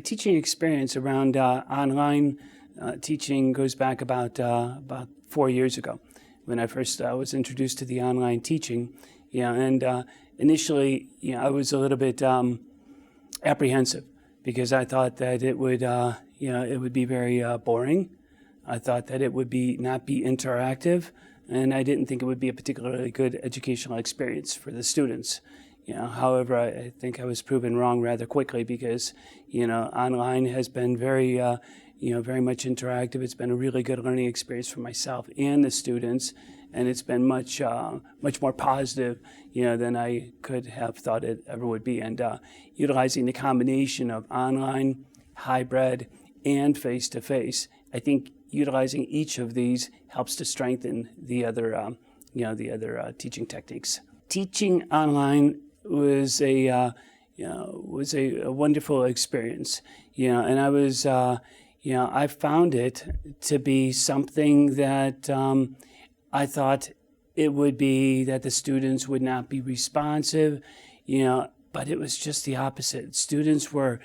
teaching experience around online teaching goes back about 4 years ago, when I first was introduced to the online teaching. And initially, I was a little bit apprehensive because I thought that it would be very boring. I thought that it would not be interactive, and I didn't think it would be a particularly good educational experience for the students. However, I think I was proven wrong rather quickly because, online has been very much interactive. It's been a really good learning experience for myself and the students, and it's been much more positive, than I could have thought it ever would be. And utilizing the combination of online, hybrid, and face-to-face, I think utilizing each of these helps to strengthen the other teaching techniques. Teaching online was a wonderful experience, and I was, I found it to be something that I thought it would be that the students would not be responsive, but it was just the opposite. Students were,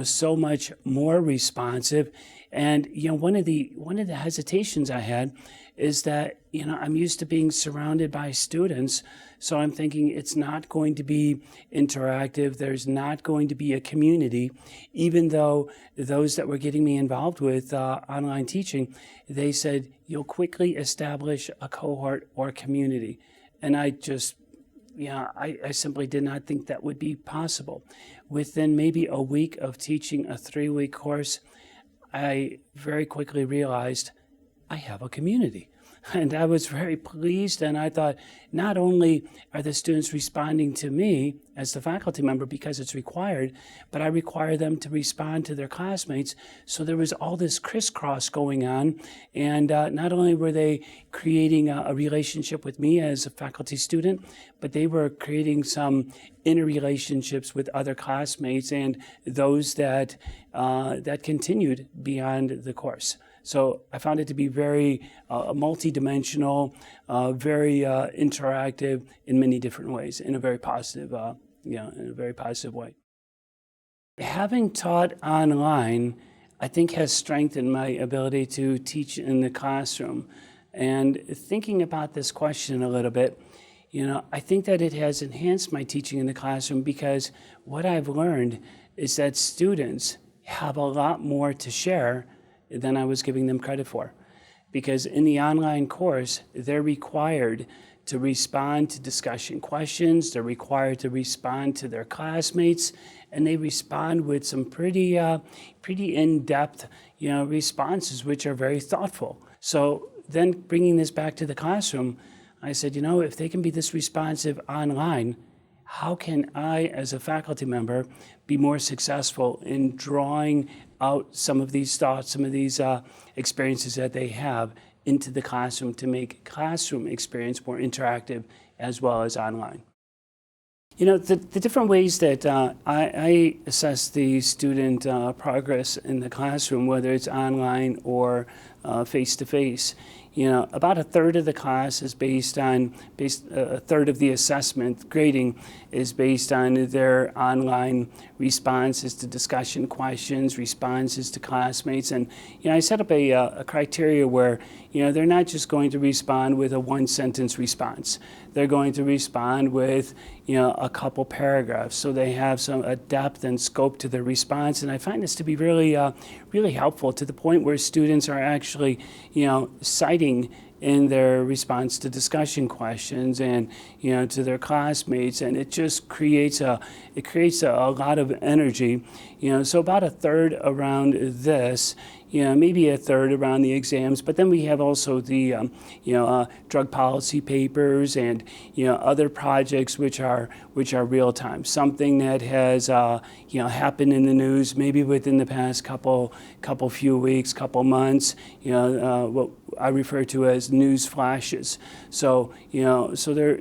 so much more responsive. And, one of the hesitations I had is that, I'm used to being surrounded by students. So I'm thinking it's not going to be interactive. There's not going to be a community, even though those that were getting me involved with online teaching, they said, you'll quickly establish a cohort or community. And I just, I simply did not think that would be possible. Within maybe a week of teaching a 3-week course, I very quickly realized I have a community. And I was very pleased, and I thought, not only are the students responding to me as the faculty member because it's required, but I require them to respond to their classmates. So there was all this crisscross going on, and not only were they creating a relationship with me as a faculty student, but they were creating some interrelationships with other classmates and those that continued beyond the course. So I found it to be very multidimensional, very interactive in many different ways, in a very positive, way. Having taught online, I think has strengthened my ability to teach in the classroom. And thinking about this question a little bit, I think that it has enhanced my teaching in the classroom because what I've learned is that students have a lot more to share than I was giving them credit for. Because in the online course, they're required to respond to discussion questions, they're required to respond to their classmates, and they respond with some pretty in-depth responses, which are very thoughtful. So then bringing this back to the classroom, I said, if they can be this responsive online, how can I, as a faculty member, be more successful in drawing out some of these thoughts, some of these experiences that they have into the classroom to make classroom experience more interactive as well as online? The different ways that I assess the student progress in the classroom, whether it's online or face-to-face, about a third of the class is a third of the assessment grading is based on their online responses to discussion questions, responses to classmates. And, I set up a criteria where, they're not just going to respond with a one-sentence response. They're going to respond with, a couple paragraphs. So they have a depth and scope to their response. And I find this to be really, really helpful to the point where students are actually, citing in their response to discussion questions and to their classmates, and it just creates a lot of energy. So about a third around this, maybe a third around the exams, but then we have also the drug policy papers and other projects which are real time, something that has happened in the news maybe within the past couple few weeks, couple months, what I refer to as news flashes. So, so they're,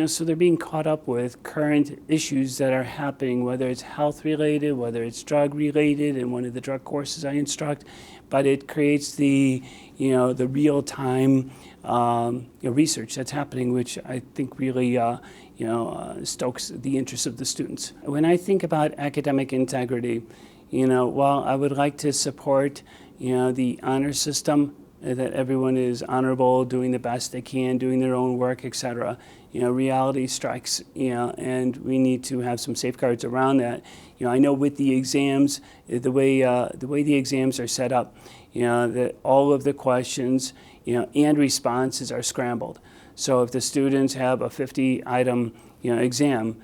so they're being caught up with current issues that are happening, whether it's health related, whether it's drug related, in one of the drug courses I instruct, but it creates the real time research that's happening, which I think really stokes the interest of the students. When I think about academic integrity, while I would like to support the honor system, that everyone is honorable, doing the best they can, doing their own work, etc. Reality strikes, and we need to have some safeguards around that. I know with the exams, the way the exams are set up, that all of the questions, and responses are scrambled. So if the students have a 50-item, exam,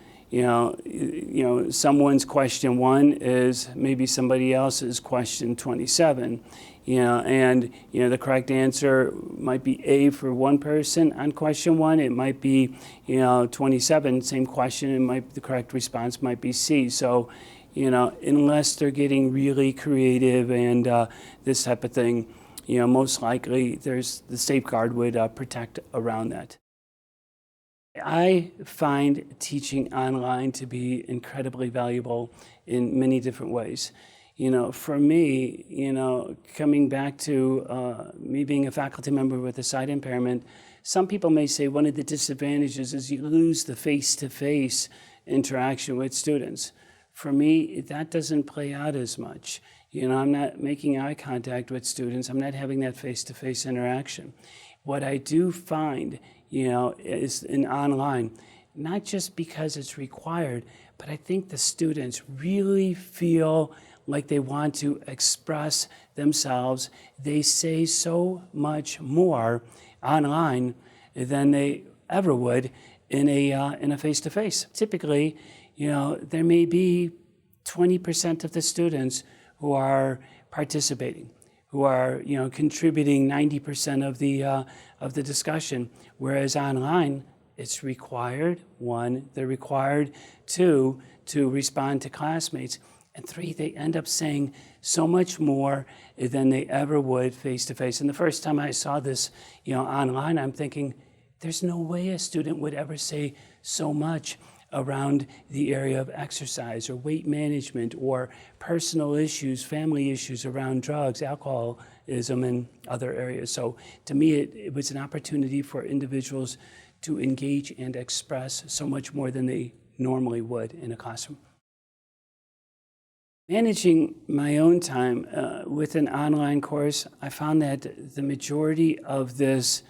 someone's question 1 is maybe somebody else's question 27, and the correct answer might be A for one person on question 1. It might be 27, same question. The correct response might be C. So unless they're getting really creative and this type of thing, most likely there's the safeguard would protect around that. I find teaching online to be incredibly valuable in many different ways. For me, coming back to me being a faculty member with a sight impairment, some people may say one of the disadvantages is you lose the face-to-face interaction with students. For me, that doesn't play out as much. I'm not making eye contact with students. I'm not having that face-to-face interaction. What I do find, is in online, not just because it's required, but I think the students really feel like they want to express themselves. They say so much more online than they ever would in a face-to-face. Typically, there may be 20% of the students who are participating, who are contributing 90% of the discussion, whereas online it's required, 1, they're required, 2, to respond to classmates, and 3, they end up saying so much more than they ever would face-to-face. And the first time I saw this online, I'm thinking, there's no way a student would ever say so much around the area of exercise or weight management or personal issues, family issues around drugs, alcoholism, and other areas. So to me, it was an opportunity for individuals to engage and express so much more than they normally would in a classroom. Managing my own time with an online course, I found that the majority of this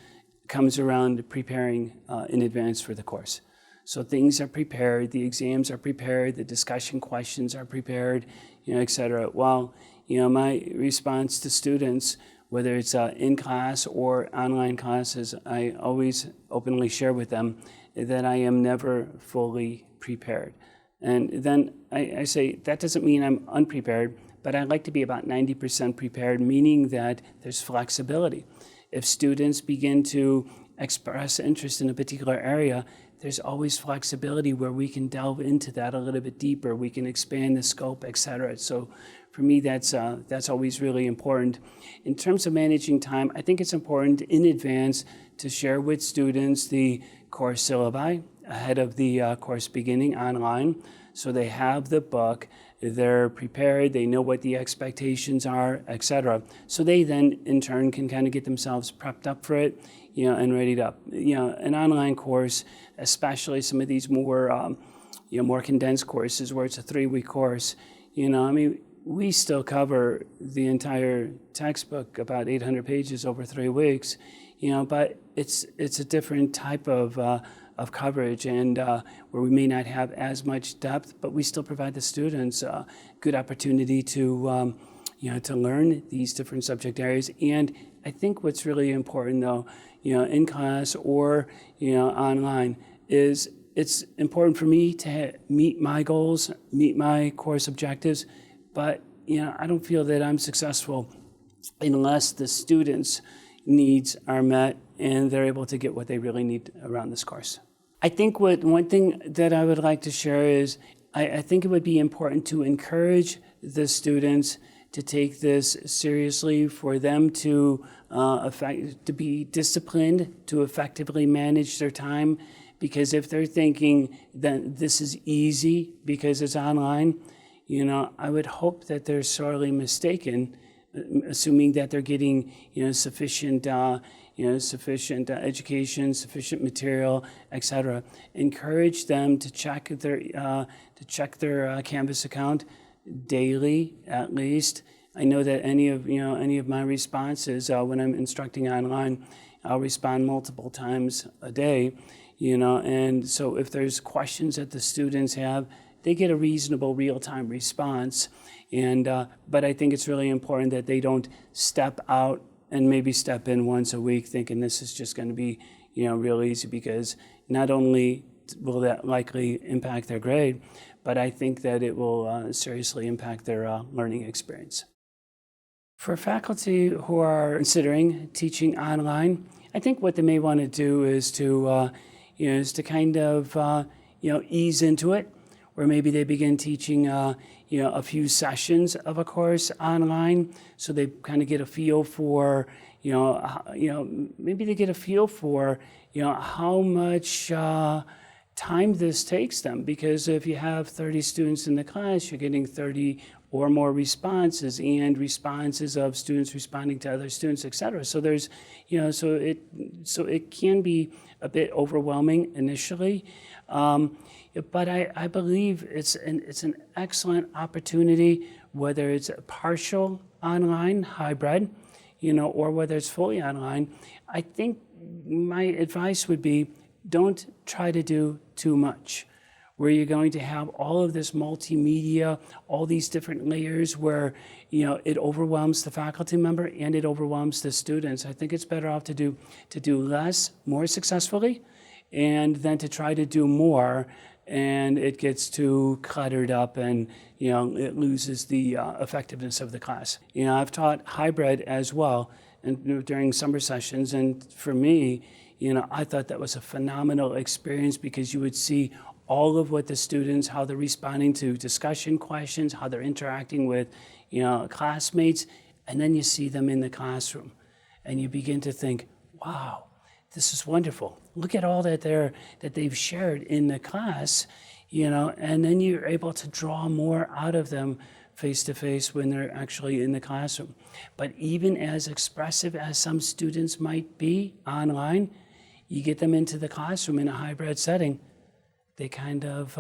comes around preparing in advance for the course. So things are prepared, the exams are prepared, the discussion questions are prepared, et cetera. While, my response to students, whether it's in class or online classes, I always openly share with them that I am never fully prepared. And then I say, that doesn't mean I'm unprepared, but I like to be about 90% prepared, meaning that there's flexibility. If students begin to express interest in a particular area, there's always flexibility where we can delve into that a little bit deeper. We can expand the scope, et cetera. So for me, that's always really important. In terms of managing time, I think it's important in advance to share with students the course syllabi ahead of the course beginning online. So they have the book, they're prepared, they know what the expectations are, et cetera. So they then, in turn, can kind of get themselves prepped up for it, and readied up. An online course, especially some of these more, more condensed courses where it's a 3-week course, we still cover the entire textbook, about 800 pages over 3 weeks, but it's a different type of coverage, and where we may not have as much depth, but we still provide the students a good opportunity to learn these different subject areas. And I think what's really important, though, in class or online, is it's important for me to meet my goals, meet my course objectives, but I don't feel that I'm successful unless the students' needs are met and they're able to get what they really need around this course. I think one thing that I would like to share is I think it would be important to encourage the students to take this seriously, for them to to be disciplined, to effectively manage their time. Because if they're thinking that this is easy because it's online, I would hope that they're sorely mistaken, assuming that they're getting, sufficient education, sufficient material, etc. Encourage them to check their Canvas account daily, at least. I know that any of my responses when I'm instructing online, I'll respond multiple times a day, and so if there's questions that the students have, they get a reasonable real-time response. But I think it's really important that they don't step out and maybe step in once a week thinking this is just going to be, real easy, because not only will that likely impact their grade, but I think that it will seriously impact their learning experience. For faculty who are considering teaching online, I think what they may want to do is to kind of, ease into it, where maybe they begin teaching, a few sessions of a course online, so they kind of get a feel for, maybe they get a feel for, how much time this takes them. Because if you have 30 students in the class, you're getting 30 or more responses, and responses of students responding to other students, et cetera. So there's, so it can be a bit overwhelming initially. But I believe it's an excellent opportunity, whether it's a partial online, hybrid, or whether it's fully online. I think my advice would be, don't try to do too much, where you're going to have all of this multimedia, all these different layers where, it overwhelms the faculty member and it overwhelms the students. I think it's better off to do less, more successfully, and then to try to do more, and it gets too cluttered up, and it loses the effectiveness of the class. I've taught hybrid as well, and during summer sessions, and for me, I thought that was a phenomenal experience, because you would see all of what the students, how they're responding to discussion questions, how they're interacting with classmates, and then you see them in the classroom, and you begin to think, wow, this is wonderful. Look at all that they've shared in the class, and then you're able to draw more out of them face to face when they're actually in the classroom. But even as expressive as some students might be online, you get them into the classroom in a hybrid setting, they kind of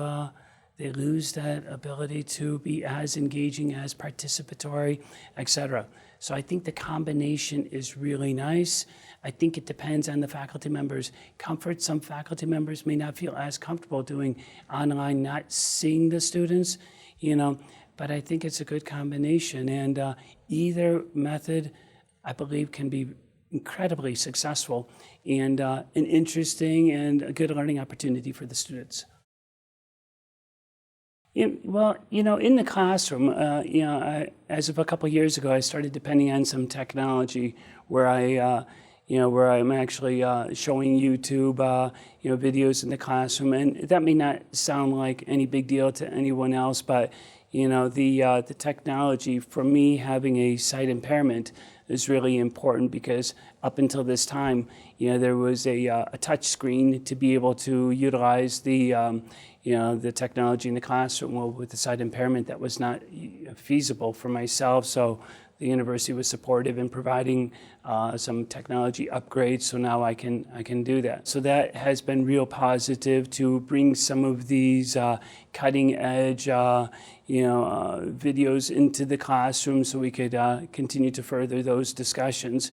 they lose that ability to be as engaging, as participatory, etc. So I think the combination is really nice. I think it depends on the faculty members' comfort. Some faculty members may not feel as comfortable doing online, not seeing the students, but I think it's a good combination. And either method, I believe, can be incredibly successful and an interesting and a good learning opportunity for the students. Well, in the classroom, as of a couple years ago, I started depending on some technology where where I'm actually showing YouTube, videos in the classroom, and that may not sound like any big deal to anyone else, but the technology, for me, having a sight impairment, is really important, because up until this time, there was a touch screen to be able to utilize the technology in the classroom. Well, with the sight impairment, that was not feasible for myself. So the university was supportive in providing some technology upgrades. So now I can do that. So that has been real positive, to bring some of these cutting edge videos into the classroom, so we could continue to further those discussions.